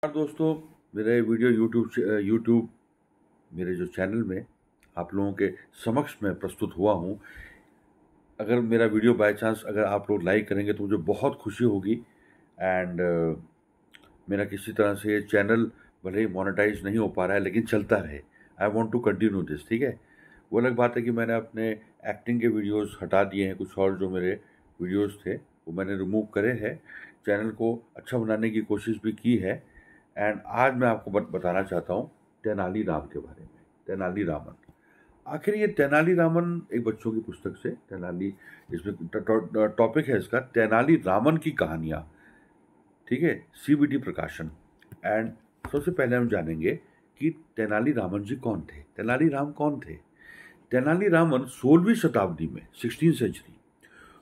दोस्तों, मेरे video YouTube मेरे जो चैनल में आप लोगों के समक्ष मैं प्रस्तुत हुआ हूँ। अगर मेरा वीडियो बाय चांस अगर आप लोग लाइक करेंगे तो मुझे बहुत खुशी होगी। एंड मेरा किसी तरह से ये चैनल भले ही मोनेटाइज नहीं हो पा रहा है लेकिन चलता रहे। I want to continue this, ठीक है। वो अलग बात है कि मैंने अपने एक्टिंग के वीडियोस हटा दिए हैं, कुछ और जो मेरे वीडियोस थे वो मैंने रिमूव करे हैं। चैनल को अच्छा बनाने की कोशिश भी की है। एंड आज मैं आपको बताना चाहता हूँ तेनाली राम के बारे में। तेनाली रामन, आखिर ये तेनाली रामन एक बच्चों की पुस्तक से तेनाली, इसमें टॉपिक है इसका तेनाली रामन की कहानियाँ, ठीक है, सीबीडी प्रकाशन। एंड सबसे पहले हम जानेंगे कि तेनाली रामन जी कौन थे। तेनाली राम कौन थे? तेनाली रामन 16वीं शताब्दी में, 16th सेंचुरी,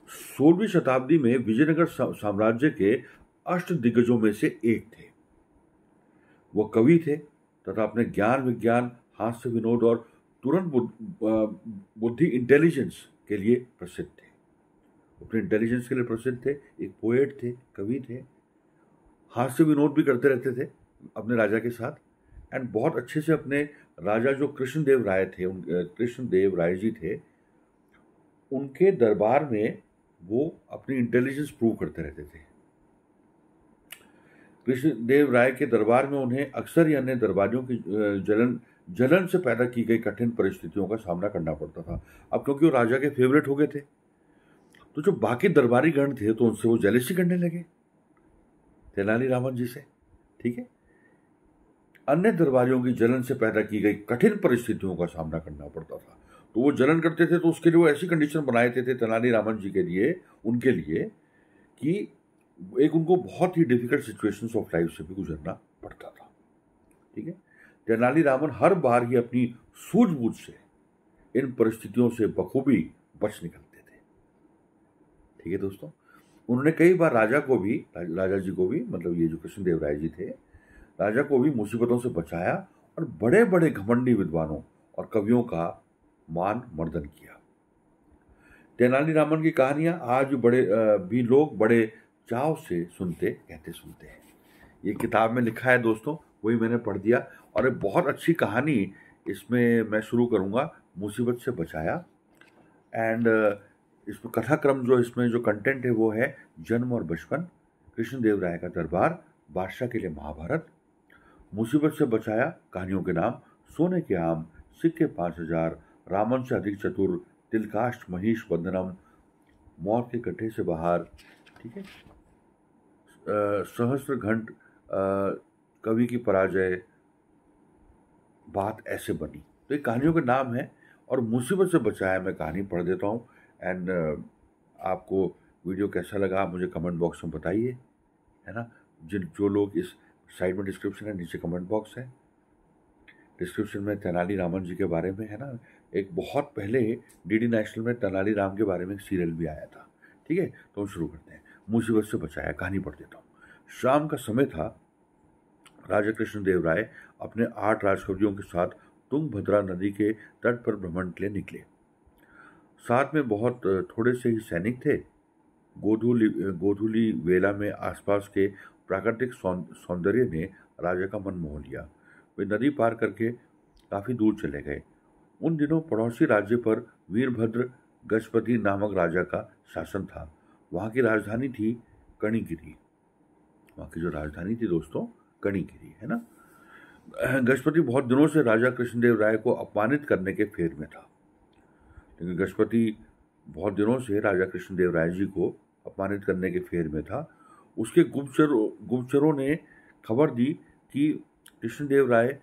16वीं शताब्दी में विजयनगर साम्राज्य के अष्ट दिग्गजों में से एक थे। वो कवि थे तथा अपने ज्ञान विज्ञान, हास्य विनोद और तुरंत बुद्धि इंटेलिजेंस के लिए प्रसिद्ध थे। अपने इंटेलिजेंस के लिए प्रसिद्ध थे, एक पोएट थे, कवि थे, हास्य विनोद भी करते रहते थे अपने राजा के साथ। एंड बहुत अच्छे से अपने राजा जो कृष्णदेव राय थे, कृष्णदेव राय जी थे, उनके दरबार में वो अपनी इंटेलिजेंस प्रूव करते रहते थे। कृष्णदेव राय के दरबार में उन्हें अक्सर ही अन्य दरबारियों की जलन से पैदा की गई कठिन परिस्थितियों का सामना करना पड़ता था। अब क्योंकि वो राजा के फेवरेट हो गए थे तो जो बाकी दरबारी गण थे तो उनसे वो जेलसी करने लगे तेनाली रामन जी से, ठीक है। अन्य दरबारियों की जलन से पैदा की गई कठिन परिस्थितियों का सामना करना पड़ता था, तो वो जलन करते थे तो उसके लिए वो ऐसी कंडीशन बनाए थे तेनाली रामन जी के लिए, उनके लिए, कि एक उनको बहुत ही डिफिकल्ट सिचुएशंस ऑफ लाइफ से भी गुजरना पड़ता था, ठीक है। तेनाली रामन हर बार ही अपनी सूझबूझ से इन परिस्थितियों से बखूबी बच निकलते थे, ठीक है दोस्तों। उन्होंने कई बार राजा जी को भी, मतलब ये जो कृष्णदेव राय जी थे, राजा को भी मुसीबतों से बचाया और बड़े बड़े घमंडी विद्वानों और कवियों का मान मर्दन किया। तेनाली रामन की कहानियां आज भी लोग बड़े चाव से सुनते हैं। ये किताब में लिखा है दोस्तों, वही मैंने पढ़ दिया। और एक बहुत अच्छी कहानी इसमें मैं शुरू करूंगा, मुसीबत से बचाया। एंड इसमें कथाक्रम जो इसमें जो कंटेंट है वो है जन्म और बचपन, कृष्णदेव राय का दरबार, बादशाह के लिए महाभारत, मुसीबत से बचाया, कहानियों के नाम, सोने के आम, सिक्के 5000, रामन से अधिक चतुर, तिलकाष्ट महिष वंदनम, मौत के गड्ढे से बाहर, ठीक है, सहस्त्र घंट, कवि की पराजय, बात ऐसे बनी। तो ये कहानियों के नाम है। और मुसीबत से बचाया मैं कहानी पढ़ देता हूँ। एंड आपको वीडियो कैसा लगा मुझे कमेंट बॉक्स में बताइए, है ना। जो लोग इस साइड में डिस्क्रिप्शन है, नीचे कमेंट बॉक्स है, डिस्क्रिप्शन में तेनाली रामन जी के बारे में, है ना, एक बहुत पहले डीडी नेशनल में तेनाली राम के बारे में एक सीरियल भी आया था, ठीक है। तो हम शुरू करते हैं। मुसीबत से बचाया, कहानी पढ़ देता हूँ। शाम का समय था। राजा कृष्णदेव राय अपने 8 राजकवियों के साथ तुंगभद्रा नदी के तट पर भ्रमण के लिए निकले। साथ में बहुत थोड़े से ही सैनिक थे। गोधूली वेला में आसपास के प्राकृतिक सौंदर्य ने राजा का मन मोह लिया। वे नदी पार करके काफी दूर चले गए। उन दिनों पड़ोसी राज्य पर वीरभद्र गजपति नामक राजा का शासन था। वहां की राजधानी थी कणिगिरी। वहां की जो राजधानी थी दोस्तों, कणिगिरी, है ना। गजपति बहुत दिनों से राजा कृष्णदेव राय को अपमानित करने के फेर में था। लेकिन गजपति बहुत दिनों से राजा कृष्णदेव राय जी को अपमानित करने के फेर में था। उसके गुप्तचरों ने खबर दी कि कृष्णदेव राय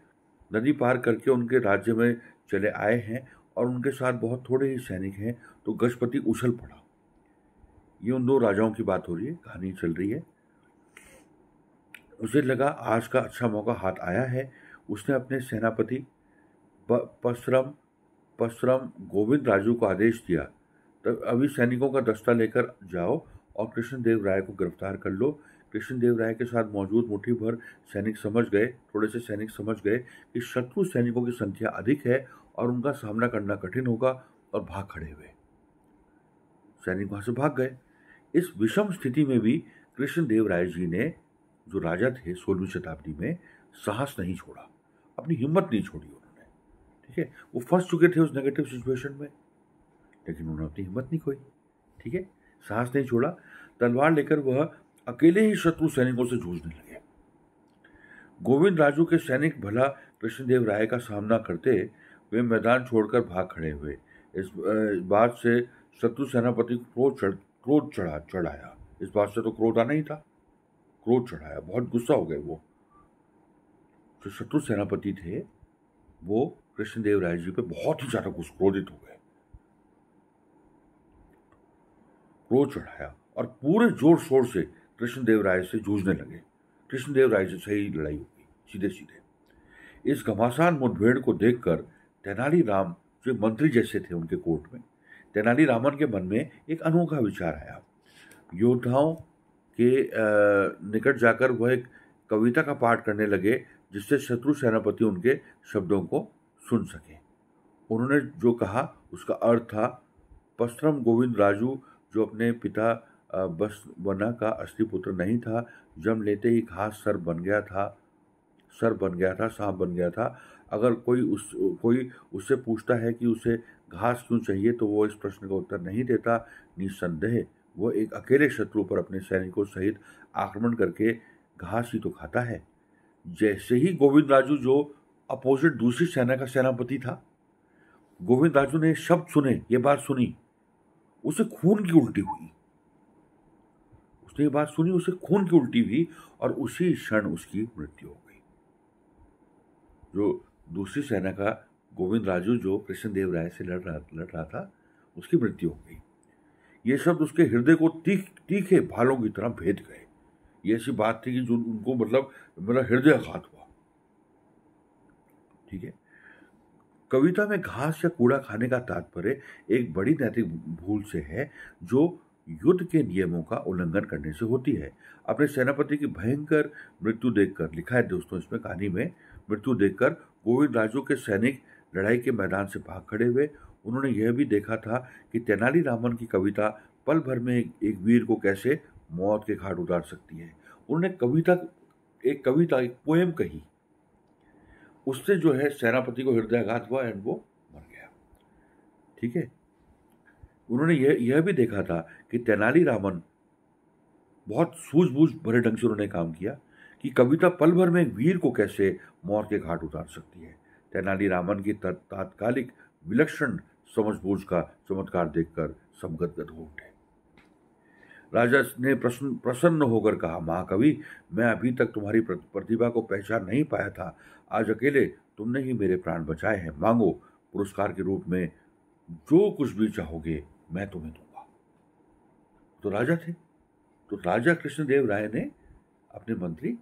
नदी पार करके उनके राज्य में चले आए हैं और उनके साथ बहुत थोड़े ही सैनिक हैं। तो गजपति उछल पड़ा। ये उन दो राजाओं की बात हो रही है, कहानी चल रही है। उसे लगा आज का अच्छा मौका हाथ आया है। उसने अपने सेनापति परशुराम गोविंद राजू को आदेश दिया, तब अभी सैनिकों का दस्ता लेकर जाओ और कृष्णदेव राय को गिरफ्तार कर लो। कृष्णदेव राय के साथ मौजूद मुट्ठी भर सैनिक थोड़े से सैनिक समझ गए कि शत्रु सैनिकों की संख्या अधिक है और उनका सामना करना कठिन होगा, और भाग खड़े हुए। सैनिक वहां से भाग गए। इस विषम स्थिति में भी कृष्णदेव राय जी ने जो राजा थे 16वीं शताब्दी में, साहस नहीं छोड़ा, अपनी हिम्मत नहीं छोड़ी उन्होंने। ठीक है, वो फंस चुके थे उस नेगेटिव सिचुएशन में, लेकिन उन्होंने अपनी हिम्मत नहीं खोई। ठीक है, साहस नहीं छोड़ा। तलवार लेकर वह अकेले ही शत्रु सैनिकों से जूझने लगे। गोविंद राजू के सैनिक भला कृष्णदेव राय का सामना करते, वे मैदान छोड़कर भाग खड़े हुए। इस बात से शत्रु सेनापति को क्रोध चढ़ाया। इस बात से तो क्रोध आना ही था, क्रोध चढ़ाया, बहुत गुस्सा हो गए वो। जो शत्रु सेनापति थे वो कृष्णदेव राय जी पे बहुत ही ज्यादा क्रोधित हो गए, क्रोध चढ़ाया और पूरे जोर शोर से कृष्णदेव राय से जूझने लगे। कृष्णदेव राय से सही लड़ाई हो गई, सीधे सीधे। इस घमासान मुठभेड़ को देखकर तेनालीराम, जो मंत्री जैसे थे उनके कोर्ट में, तेनालीरामन के मन में एक अनोखा विचार आया। योद्धाओं के निकट जाकर वह एक कविता का पाठ करने लगे, जिससे शत्रु सेनापति उनके शब्दों को सुन सके। उन्होंने जो कहा उसका अर्थ था, पस्त्रम गोविंद राजू, जो अपने पिता बसवना का असली पुत्र नहीं था, जन्म लेते ही घास सांप बन गया था। अगर कोई उससे पूछता है कि उसे घास क्यों चाहिए, तो वो इस प्रश्न का उत्तर नहीं देता। निस्संदेह वो एक अकेले शत्रु पर अपने सैनिकों सहित आक्रमण करके घास ही तो खाता है। जैसे ही गोविंद राजू, जो अपोजिट दूसरी सेना का सेनापति था, गोविंद राजू ने शब्द सुने, ये बात सुनी, उसे खून की उल्टी हुई। उसने ये बात सुनी, उसे खून की उल्टी हुई और उसी क्षण उसकी मृत्यु हो गई। जो दूसरी सेना का गोविंद राजू, जो कृष्णदेव राय से लड़ रहा था, उसकी मृत्यु हो गई। ये शब्द उसके हृदय को तीखे भालों की तरह भेद गए। ये ऐसी बात थी कि जो उनको मतलब मेरा हृदयाघात हुआ। ठीक है, कविता में घास या कूड़ा खाने का तात्पर्य एक बड़ी नैतिक भूल से है, जो युद्ध के नियमों का उल्लंघन करने से होती है। अपने सेनापति की भयंकर मृत्यु देखकर, लिखा है दोस्तों इसमें कहानी में, मृत्यु देखकर गोविंद राजू के सैनिक लड़ाई के मैदान से भाग खड़े हुए। उन्होंने यह भी देखा था कि तेनालीरामन की कविता पल भर में एक वीर को कैसे मौत के घाट उतार सकती है। उन्होंने एक पोएम कही, उससे जो है सेनापति को हृदयाघात हुआ एंड वो मर गया। ठीक है, उन्होंने यह भी देखा था कि तेनालीरामन बहुत सूझबूझ भरे ढंग से उन्होंने काम किया कि कविता पल भर में एक वीर को कैसे मौत के घाट उतार सकती है। तेनालीरामन की तात्कालिक विलक्षण समझबूझ का चमत्कार देखकर सब गदगद हो उठे। राजा ने प्रसन्न होकर कहा, महाकवि, मैं अभी तक तुम्हारी प्रतिभा को पहचान नहीं पाया था। आज अकेले तुमने ही मेरे प्राण बचाए हैं। मांगो, पुरस्कार के रूप में जो कुछ भी चाहोगे मैं तुम्हें दूंगा। तो राजा थे, तो राजा कृष्णदेव राय ने अपने मंत्री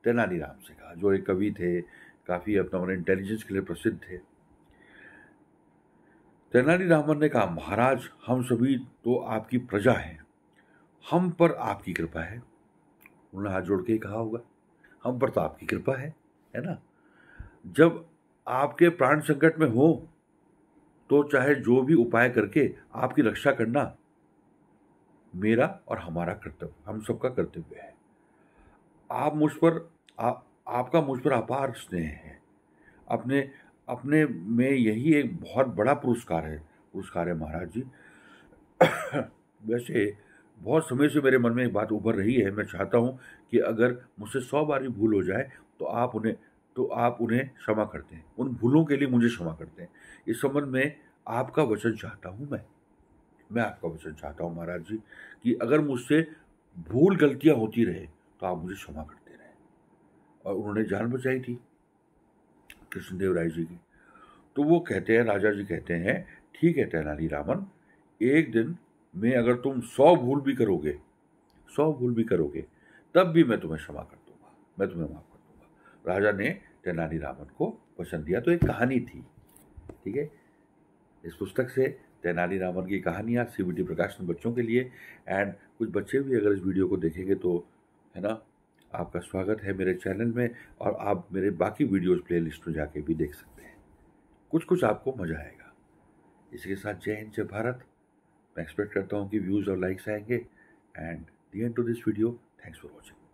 तेनालीराम से कहा, जो एक कवि थे, काफी अपना इंटेलिजेंस के लिए प्रसिद्ध थे। तेनालीरामन ने कहा, महाराज, हम सभी तो आपकी प्रजा हैं, हम पर आपकी कृपा है। उन्होंने हाथ जोड़ के ही कहा होगा, हम पर तो आपकी कृपा है ना। जब आपके प्राण संकट में हो तो चाहे जो भी उपाय करके आपकी रक्षा करना मेरा और हमारा कर्तव्य, हम सबका कर्तव्य है। आपका मुझ पर अपार स्नेह है। अपने में यही एक बहुत बड़ा पुरस्कार है महाराज जी। वैसे बहुत समय से मेरे मन में एक बात उभर रही है। मैं चाहता हूं कि अगर मुझसे 100 बार भूल हो जाए तो आप उन्हें क्षमा करते हैं, उन भूलों के लिए मुझे क्षमा करते हैं। इस संबंध में आपका वचन चाहता हूं, मैं आपका वचन चाहता हूं महाराज जी, कि अगर मुझसे भूल गलतियां होती रहे तो आप मुझे क्षमा करते रहे। और उन्होंने जान बचाई थी कृष्णदेव राय जी की। तो वो कहते हैं, राजा जी कहते हैं, ठीक है तेनालीरामन, एक दिन में अगर तुम 100 भूल भी करोगे तब भी मैं तुम्हें क्षमा कर दूंगा, मैं तुम्हें माफ कर दूंगा। राजा ने तेनालीरामन को वचन दिया। तो एक कहानी थी, ठीक है, इस पुस्तक से तेनालीरामन की कहानियाँ CBT प्रकाशन बच्चों के लिए। एंड कुछ बच्चे भी अगर इस वीडियो को देखेंगे तो है ना, आपका स्वागत है मेरे चैनल में, और आप मेरे बाकी वीडियोस प्लेलिस्ट में जाके भी देख सकते हैं। कुछ आपको मजा आएगा। इसी के साथ जय हिंद, जय भारत। मैं एक्सपेक्ट करता हूँ कि व्यूज़ और लाइक्स आएंगे। And the end to this video, thanks for watching.